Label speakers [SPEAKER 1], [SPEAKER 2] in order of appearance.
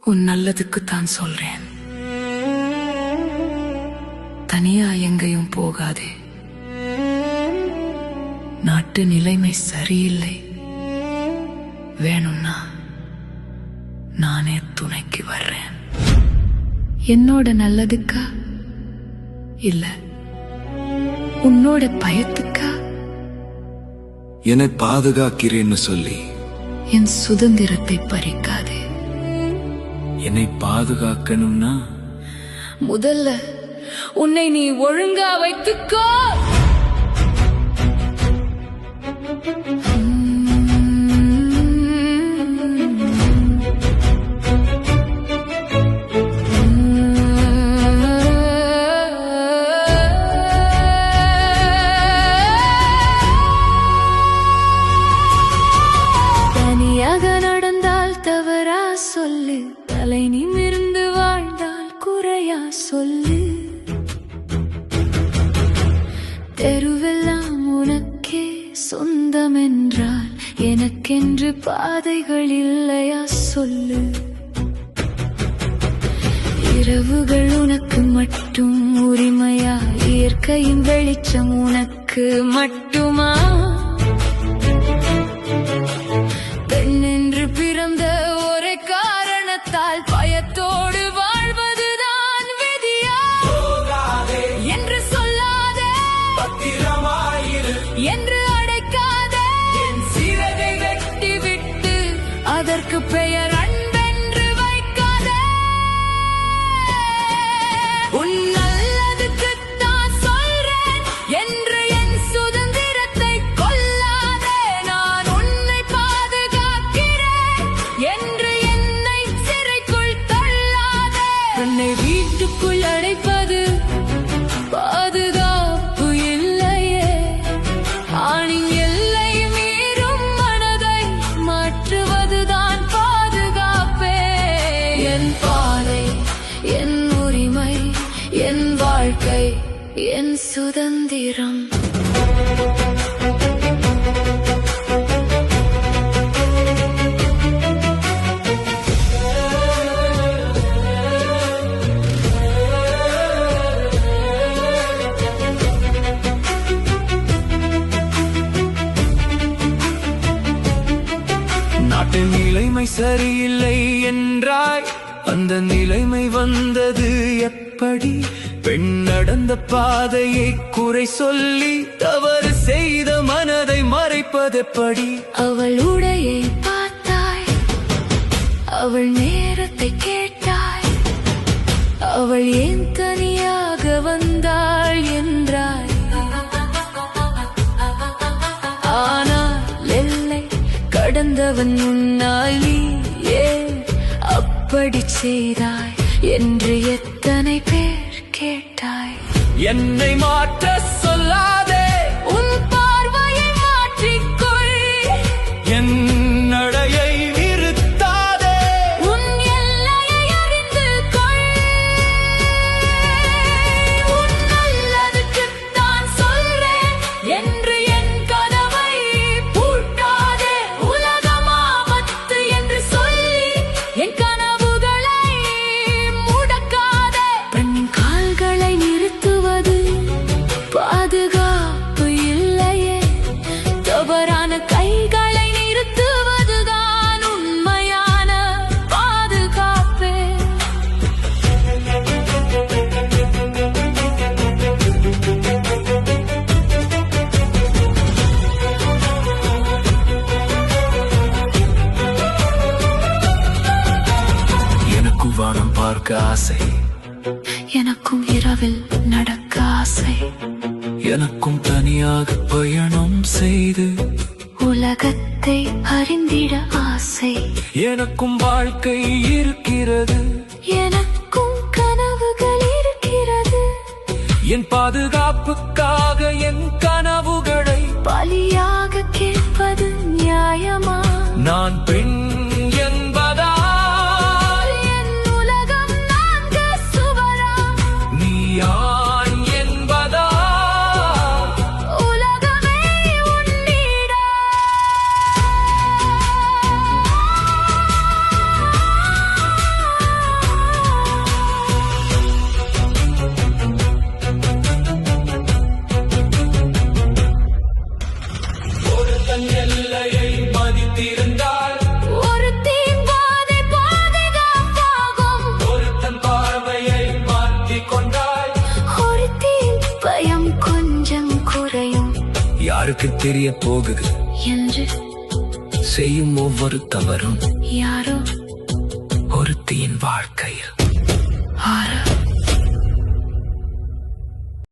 [SPEAKER 1] உன் நல்லதுக்குத்தான் சொல்றேன். தனியா எங்கேயும் போகாதே. நாட்டு நிலைமை சரியில்லை. வேணும்னா நானே துணைக்கு வர்றேன். என்னோட நல்லதுக்கா இல்ல உன்னோட பயத்துக்கா?
[SPEAKER 2] என்னை பாதுகாக்கிறேன்னு சொல்லி
[SPEAKER 1] என் சுதந்திரத்தை பறிக்காதே.
[SPEAKER 2] என்னை பாதுகாக்கணும்னா
[SPEAKER 1] முதல்ல உன்னை நீ ஒழுங்கா வைத்துக்கோ. தனியாக நடந்தால் தவறா சொல்லு, தலை நிமிர்ந்து வாழ்ந்தால் குறையா சொல்லு. தெருவெல்லாம் உனக்கே சொந்தம் என்றால் எனக்கென்று பாதைகள் இல்லையா சொல்லு. இரவுகள் உனக்கு மட்டும் உரிமையா? இயற்கையின் வெளிச்சம் உனக்கு மட்டுமா? பெண்ணென்று பிறந்த ஒரே காரணத்தால் பயத்தோடு வாழ்வதுதான் விதியா என்று சொல்லாதே. என்று அடைக்காதே. என் சிறகை வெட்டி விட்டு அதற்கு பெயர் அன்பென்று வைக்காதே. உன் நல்லதுக்குத்தான் சொல்றேன் என்று என் சுதந்திரத்தை கொல்லாதே. நான் உன்னை பாதுகாக்கிறேன் என்று என்னை சிறைக்குள் தள்ளாதே. உன்னை வீட்டுக்குள் அடைப்பது பாதுகாப்பு இல்லையே. ஆணின் எல்லை மீறும் மனதை மாற்றுவதுதான் பாதுகாப்பே. என் பாதை, என் உரிமை, என் வாழ்க்கை, என் சுதந்திரம்.
[SPEAKER 2] நாட்டின் நிலைமை சரியில்லை என்றாய். அந்த நிலைமை வந்தது எப்படி? பெண் நடந்த பாதையை குறை சொல்லி தவறு செய்த மனதை மறைப்பதெப்படி?
[SPEAKER 1] அவள் உடையை பார்த்தாய், அவள் நேரத்தை கேட்டாய், அவள் ஏன் தனியாக வந்தாள் என்றாய். ஆனால் எல்லை கடந்தவன் முன்னால் நீ ஏன் அப்படி செய்தாய் என்று எத்தனை பேர் கேட்டாய்.
[SPEAKER 2] என்னை மாற்ற சொல்லாதே.
[SPEAKER 1] உன் பார்வையை மாற்றிக்கொள்.
[SPEAKER 2] என் நடையை நிறுத்தாதே.
[SPEAKER 1] உன் எல்லையை அறிந்து கொள். உன் நல்லதுக்குத்தான் சொல்றேன் என்று என் கனவை பூட்டாதே. உலகம் ஆபத்து என்று சொல்லி என் கனவுகளை முடக்காதே. பெண்ணின் கால்களை நிறுத்துவது பாதுகாப்பு இல்லையே. தவறான கைகளை நிறுத்துவதுதான் உண்மையான பாதுகாப்பே.
[SPEAKER 2] எனக்கும் வானம் பார்க்க ஆசை.
[SPEAKER 1] எனக்கும் இரவில் நடக்க ஆசை.
[SPEAKER 2] எனக்கும் தனியாக பயணம் செய்து
[SPEAKER 1] உலகத்தை அறிந்திட ஆசை.
[SPEAKER 2] எனக்கும் வாழ்க்கை இருக்கிறது.
[SPEAKER 1] எனக்கும் கனவுகள் இருக்கிறது.
[SPEAKER 2] என் பாதுகாப்புக்காக என் கனவுகளை
[SPEAKER 1] பலியாக கேட்பது நியாயமா?
[SPEAKER 2] நான் பெண் என்பதால்
[SPEAKER 1] என் உலகம் நான்கு சுவரா?
[SPEAKER 2] நீ ஆண் என்பதால்
[SPEAKER 1] உலகமே உன்னிடம்.
[SPEAKER 2] யாருக்கு தெரிய போகுது
[SPEAKER 1] என்று
[SPEAKER 2] செய்யும் ஒவ்வொரு தவறும்
[SPEAKER 1] யாரோ
[SPEAKER 2] ஒருத்தியின் வாழ்க்கையில்
[SPEAKER 1] ஆறு